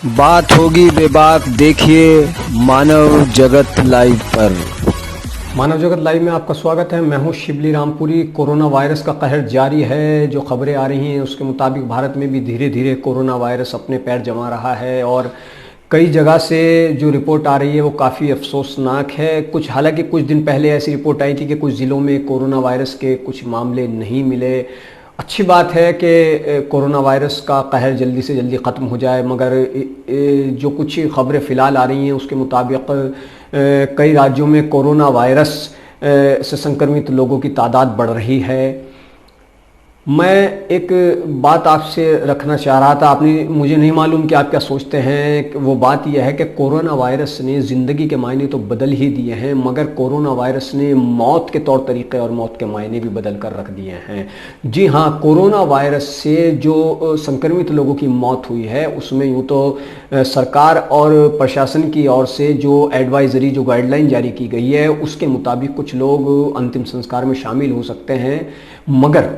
बात होगी बेबाक। देखिए मानव जगत लाइव पर। मानव जगत लाइव में आपका स्वागत है। मैं हूं शिवली रामपुरी। कोरोना वायरस का कहर जारी है। जो खबरें आ रही हैं उसके मुताबिक भारत में भी धीरे धीरे कोरोना वायरस अपने पैर जमा रहा है और कई जगह से जो रिपोर्ट आ रही है वो काफ़ी अफसोसनाक है। हालांकि कुछ दिन पहले ऐसी रिपोर्ट आई थी कि कुछ ज़िलों में कोरोना वायरस के कुछ मामले नहीं मिले। अच्छी बात है कि कोरोना वायरस का कहर जल्दी से जल्दी ख़त्म हो जाए, मगर जो कुछ खबरें फ़िलहाल आ रही हैं उसके मुताबिक कई राज्यों में कोरोना वायरस से संक्रमित लोगों की तादाद बढ़ रही है। मैं एक बात आपसे रखना चाह रहा था, आपने मुझे नहीं मालूम कि आप क्या सोचते हैं। वो बात यह है कि कोरोना वायरस ने ज़िंदगी के मायने तो बदल ही दिए हैं, मगर कोरोना वायरस ने मौत के तौर तरीक़े और मौत के मायने भी बदल कर रख दिए हैं। जी हाँ, कोरोना वायरस से जो संक्रमित लोगों की मौत हुई है उसमें यूँ तो सरकार और प्रशासन की ओर से जो एडवाइजरी, जो गाइडलाइन जारी की गई है उसके मुताबिक कुछ लोग अंतिम संस्कार में शामिल हो सकते हैं, मगर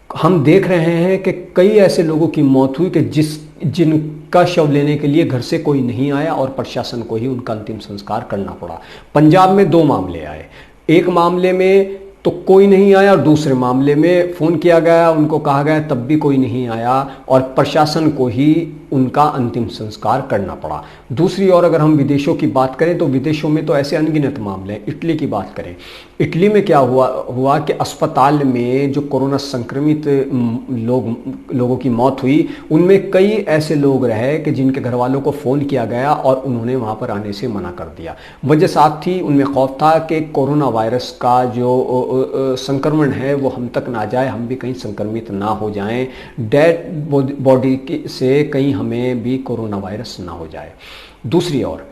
हम देख रहे हैं कि कई ऐसे लोगों की मौत हुई कि जिनका शव लेने के लिए घर से कोई नहीं आया और प्रशासन को ही उनका अंतिम संस्कार करना पड़ा। पंजाब में 2 मामले आए। एक मामले में तो कोई नहीं आया और दूसरे मामले में फ़ोन किया गया, उनको कहा गया, तब भी कोई नहीं आया और प्रशासन को ही उनका अंतिम संस्कार करना पड़ा। दूसरी ओर अगर हम विदेशों की बात करें तो विदेशों में तो ऐसे अनगिनत मामले हैं। इटली की बात करें, इटली में क्या हुआ कि अस्पताल में जो कोरोना संक्रमित लोगों की मौत हुई उनमें कई ऐसे लोग रहे कि जिनके घर वालों को फ़ोन किया गया और उन्होंने वहाँ पर आने से मना कर दिया। वजह साफ थी, उनमें खौफ था कि कोरोना वायरस का जो संक्रमण है वो हम तक ना जाए, हम भी कहीं संक्रमित ना हो जाएं, डेड बॉडी से कहीं हमें भी कोरोना वायरस ना हो जाए। दूसरी ओर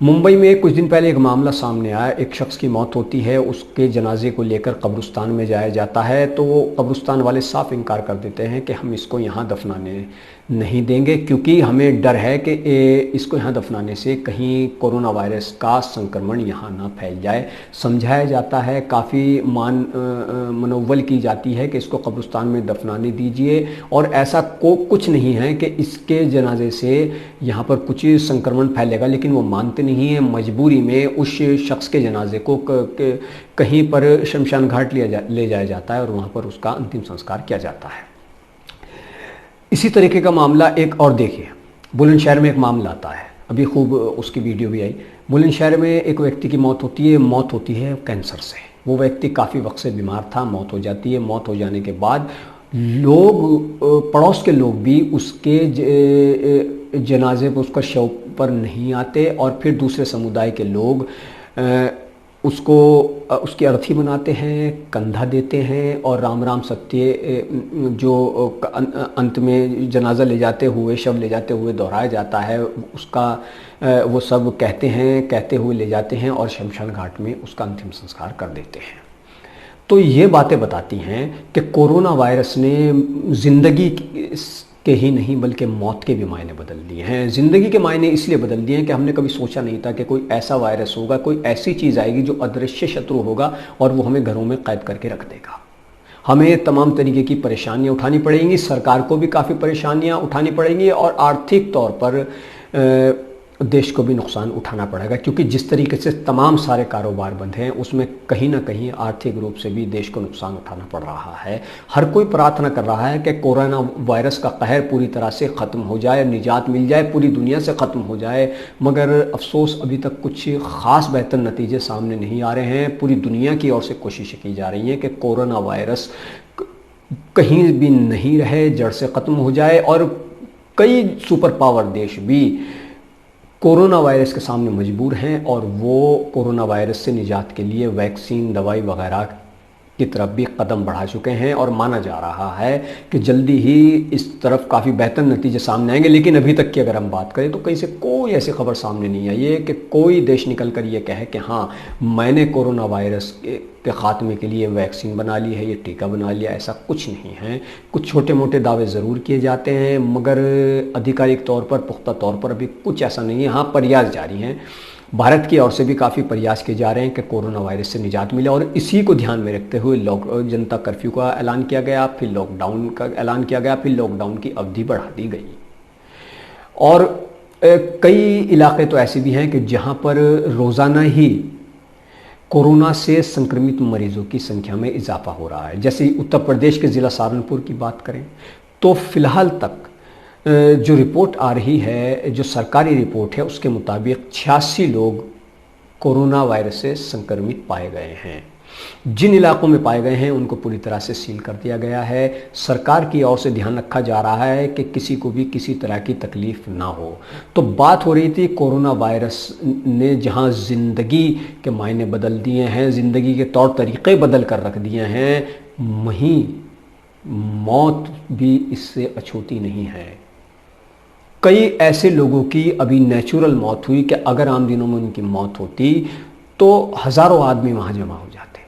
मुंबई में कुछ दिन पहले एक मामला सामने आया। एक शख्स की मौत होती है, उसके जनाजे को लेकर कब्रिस्तान में जाया जाता है तो वो कब्रिस्तान वाले साफ इनकार कर देते हैं कि हम इसको यहाँ दफनाने नहीं देंगे, क्योंकि हमें डर है कि इसको यहाँ दफनाने से कहीं कोरोना वायरस का संक्रमण यहाँ ना फैल जाए। समझाया जाता है, काफ़ी मनोवल की जाती है कि इसको कब्रिस्तान में दफनाने दीजिए और ऐसा कुछ नहीं है कि इसके जनाजे से यहाँ पर कुछ संक्रमण फैलेगा, लेकिन वो मानते नहीं है। मजबूरी में उस शख्स के जनाजे को कहीं पर शमशान घाट ले जाया जाता है और वहाँ पर उसका अंतिम संस्कार किया जाता है। इसी तरीके का मामला एक और देखिए, बुलंदशहर में एक मामला आता है, अभी खूब उसकी वीडियो भी आई। बुलंदशहर में एक व्यक्ति की मौत होती है कैंसर से। वो व्यक्ति काफ़ी वक्त से बीमार था, मौत हो जाती है। मौत हो जाने के बाद लोग, पड़ोस के लोग भी उसके जनाजे पर, उसका शव पर नहीं आते और फिर दूसरे समुदाय के लोग उसकी अर्थी बनाते हैं, कंधा देते हैं और राम राम सत्य जो अंत में जनाजा ले जाते हुए, शव ले जाते हुए दोहराया जाता है, उसका वो सब कहते हुए ले जाते हैं और शमशान घाट में उसका अंतिम संस्कार कर देते हैं। तो ये बातें बताती हैं कि कोरोना वायरस ने ज़िंदगी के ही नहीं बल्कि मौत के भी मायने बदल दिए हैं। ज़िंदगी के मायने इसलिए बदल दिए हैं कि हमने कभी सोचा नहीं था कि कोई ऐसा वायरस होगा, कोई ऐसी चीज़ आएगी जो अदृश्य शत्रु होगा और वो हमें घरों में कैद करके रख देगा। हमें तमाम तरीके की परेशानियां उठानी पड़ेंगी, सरकार को भी काफ़ी परेशानियां उठानी पड़ेंगी और आर्थिक तौर पर देश को भी नुकसान उठाना पड़ेगा, क्योंकि जिस तरीके से तमाम सारे कारोबार बंद हैं उसमें कहीं ना कहीं आर्थिक रूप से भी देश को नुकसान उठाना पड़ रहा है। हर कोई प्रार्थना कर रहा है कि कोरोना वायरस का कहर पूरी तरह से ख़त्म हो जाए, निजात मिल जाए, पूरी दुनिया से ख़त्म हो जाए, मगर अफसोस अभी तक कुछ ख़ास बेहतर नतीजे सामने नहीं आ रहे हैं। पूरी दुनिया की ओर से कोशिशें की जा रही हैं कि कोरोना वायरस कहीं भी नहीं रहे, जड़ से ख़त्म हो जाए और कई सुपर पावर देश भी कोरोना वायरस के सामने मजबूर हैं और वो कोरोना वायरस से निजात के लिए वैक्सीन, दवाई वगैरह की तरफ भी कदम बढ़ा चुके हैं और माना जा रहा है कि जल्दी ही इस तरफ काफ़ी बेहतर नतीजे सामने आएंगे। लेकिन अभी तक की अगर हम बात करें तो कहीं से कोई ऐसी खबर सामने नहीं आई है कि कोई देश निकल कर ये कहे कि हाँ मैंने कोरोना वायरस के ख़ात्मे के लिए वैक्सीन बना ली है, ये टीका बना लिया। ऐसा कुछ नहीं है। कुछ छोटे मोटे दावे ज़रूर किए जाते हैं, मगर आधिकारिक तौर पर, पुख्ता तौर पर अभी कुछ ऐसा नहीं है। हाँ, प्रयास जारी हैं, भारत की ओर से भी काफ़ी प्रयास किए जा रहे हैं कि कोरोना वायरस से निजात मिले और इसी को ध्यान में रखते हुए जनता कर्फ्यू का ऐलान किया गया, फिर लॉकडाउन का ऐलान किया गया, फिर लॉकडाउन की अवधि बढ़ा दी गई। और कई इलाके तो ऐसे भी हैं कि जहां पर रोज़ाना ही कोरोना से संक्रमित मरीजों की संख्या में इजाफा हो रहा है। जैसे उत्तर प्रदेश के ज़िला सहारनपुर की बात करें तो फिलहाल तक जो रिपोर्ट आ रही है, जो सरकारी रिपोर्ट है, उसके मुताबिक 86 लोग कोरोना वायरस से संक्रमित पाए गए हैं। जिन इलाकों में पाए गए हैं उनको पूरी तरह से सील कर दिया गया है। सरकार की ओर से ध्यान रखा जा रहा है कि किसी को भी किसी तरह की तकलीफ ना हो। तो बात हो रही थी कोरोना वायरस ने जहां ज़िंदगी के मायने बदल दिए हैं, ज़िंदगी के तौर तरीक़े बदल कर रख दिए हैं, वहीं मौत भी इससे अछूती नहीं है। कई ऐसे लोगों की अभी नेचुरल मौत हुई कि अगर आम दिनों में उनकी मौत होती तो हज़ारों आदमी वहाँ जमा हो जाते,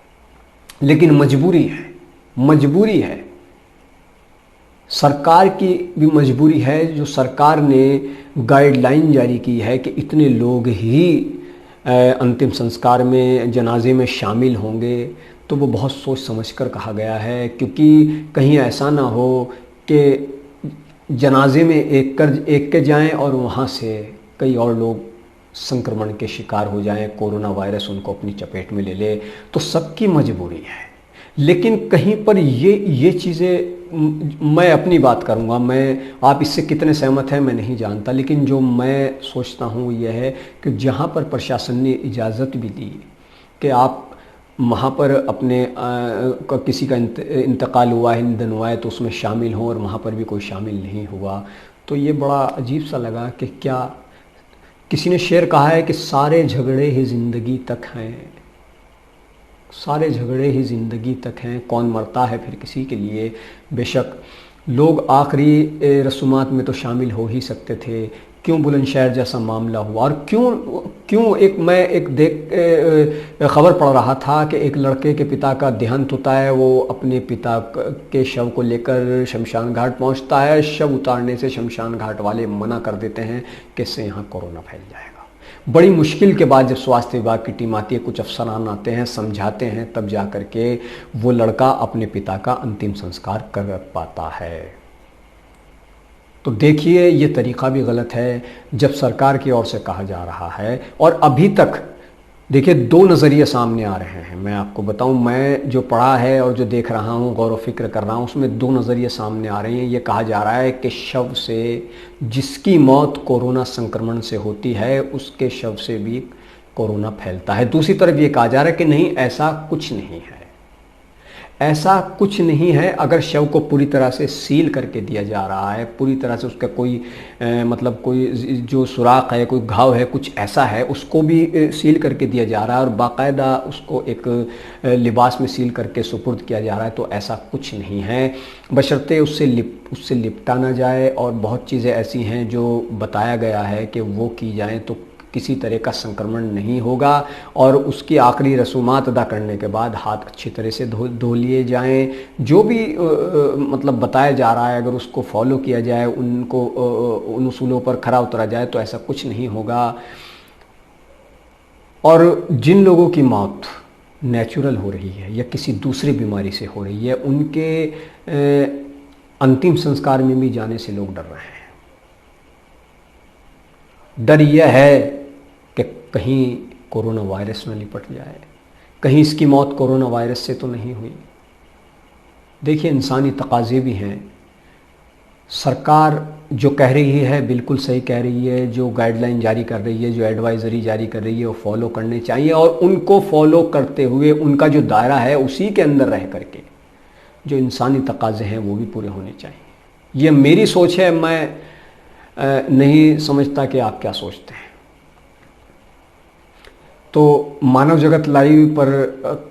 लेकिन मजबूरी है, सरकार की भी मजबूरी है। जो सरकार ने गाइडलाइन जारी की है कि इतने लोग ही अंतिम संस्कार में, जनाजे में शामिल होंगे, तो वो बहुत सोच समझ कर कहा गया है, क्योंकि कहीं ऐसा ना हो कि जनाजे में एक के जाएं और वहाँ से कई और लोग संक्रमण के शिकार हो जाएं, कोरोना वायरस उनको अपनी चपेट में ले ले। तो सबकी मजबूरी है, लेकिन कहीं पर ये चीज़ें, मैं अपनी बात करूंगा, मैं, आप इससे कितने सहमत हैं मैं नहीं जानता, लेकिन जो मैं सोचता हूँ यह है कि जहाँ पर प्रशासन ने इजाज़त भी दी कि आप वहाँ पर अपने किसी का इंतकाल हुआ है, निधन हुआ है, तो उसमें शामिल हों, और वहाँ पर भी कोई शामिल नहीं हुआ, तो ये बड़ा अजीब सा लगा कि क्या, किसी ने शेर कहा है कि सारे झगड़े ही ज़िंदगी तक हैं, सारे झगड़े ही ज़िंदगी तक हैं, कौन मरता है फिर किसी के लिए। बेशक लोग आखिरी रस्मात में तो शामिल हो ही सकते थे, क्यों बुलंदशहर जैसा मामला हुआ, और क्यों मैं खबर पढ़ रहा था कि एक लड़के के पिता का देहांत होता है, वो अपने पिता के शव को लेकर शमशान घाट पहुंचता है, शव उतारने से शमशान घाट वाले मना कर देते हैं कि इससे यहाँ कोरोना फैल जाएगा। बड़ी मुश्किल के बाद जब स्वास्थ्य विभाग की टीम आती है, कुछ अफसरान आते हैं, समझाते हैं, तब जा कर के वो लड़का अपने पिता का अंतिम संस्कार कर पाता है। तो देखिए, ये तरीक़ा भी गलत है जब सरकार की ओर से कहा जा रहा है। और अभी तक देखिए, दो नज़रिए सामने आ रहे हैं। मैं आपको बताऊं, मैं जो पढ़ा है और जो देख रहा हूं, गौर व फिक्र कर रहा हूं, उसमें दो नज़रिए सामने आ रहे हैं। ये कहा जा रहा है कि शव से, जिसकी मौत कोरोना संक्रमण से होती है, उसके शव से भी कोरोना फैलता है। दूसरी तरफ ये कहा जा रहा है कि नहीं, ऐसा कुछ नहीं है, ऐसा कुछ नहीं है। अगर शव को पूरी तरह से सील करके दिया जा रहा है, पूरी तरह से उसका कोई मतलब कोई जो सुराख है, कोई घाव है, कुछ ऐसा है, उसको भी सील करके दिया जा रहा है, और बाकायदा उसको एक लिबास में सील करके सुपुर्द किया जा रहा है, तो ऐसा कुछ नहीं है, बशर्ते उससे लिपटा ना जाए। और बहुत चीज़ें ऐसी हैं जो बताया गया है कि वो की जाएँ तो किसी तरह का संक्रमण नहीं होगा। और उसकी आखिरी रसूमात अदा करने के बाद हाथ अच्छी तरह से धो लिए जाएं। जो भी मतलब बताया जा रहा है, अगर उसको फॉलो किया जाए, उन उसूलों पर खरा उतरा जाए, तो ऐसा कुछ नहीं होगा। और जिन लोगों की मौत नेचुरल हो रही है या किसी दूसरी बीमारी से हो रही है, उनके अंतिम संस्कार में भी जाने से लोग डर रहे हैं। डर यह है कि कहीं कोरोना वायरस में लिपट जाए, कहीं इसकी मौत कोरोना वायरस से तो नहीं हुई। देखिए, इंसानी तकाज़े भी हैं। सरकार जो कह रही है बिल्कुल सही कह रही है, जो गाइडलाइन जारी कर रही है, जो एडवाइज़री जारी कर रही है, वो फॉलो करने चाहिए। और उनको फॉलो करते हुए उनका जो दायरा है उसी के अंदर रह करके जो इंसानी तकाज़े हैं वो भी पूरे होने चाहिए। ये मेरी सोच है, मैं नहीं समझता कि आप क्या सोचते हैं। तो मानव जगत लाइव पर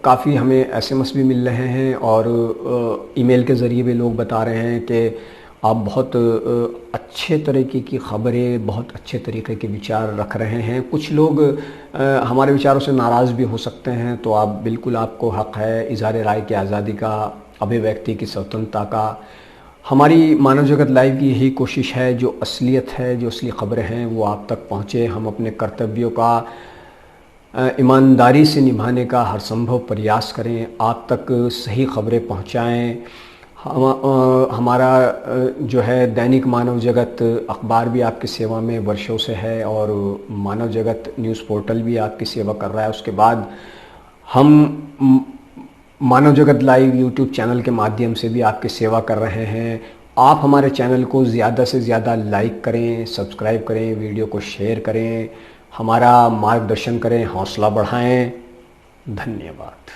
काफ़ी हमें एसएमएस भी मिल रहे हैं और ईमेल के ज़रिए भी लोग बता रहे हैं कि आप बहुत अच्छे तरीके की ख़बरें, बहुत अच्छे तरीके के विचार रख रहे हैं। कुछ लोग हमारे विचारों से नाराज़ भी हो सकते हैं, तो आप बिल्कुल, आपको हक़ है इज़हार राय की आज़ादी का, अभिव्यक्ति की स्वतंत्रता का। हमारी मानव जगत लाइव की यही कोशिश है, जो असलियत है, जो असली ख़बरें हैं वो आप तक पहुँचे। हम अपने कर्तव्यों का ईमानदारी से निभाने का हर संभव प्रयास करें, आप तक सही ख़बरें पहुँचाएँ। हमारा जो है दैनिक मानव जगत अखबार भी आपकी सेवा में वर्षों से है और मानव जगत न्यूज़ पोर्टल भी आपकी सेवा कर रहा है। उसके बाद हम मानव जगत लाइव यूट्यूब चैनल के माध्यम से भी आपकी सेवा कर रहे हैं। आप हमारे चैनल को ज़्यादा से ज़्यादा लाइक करें, सब्सक्राइब करें, वीडियो को शेयर करें, हमारा मार्गदर्शन करें, हौसला बढ़ाएं। धन्यवाद।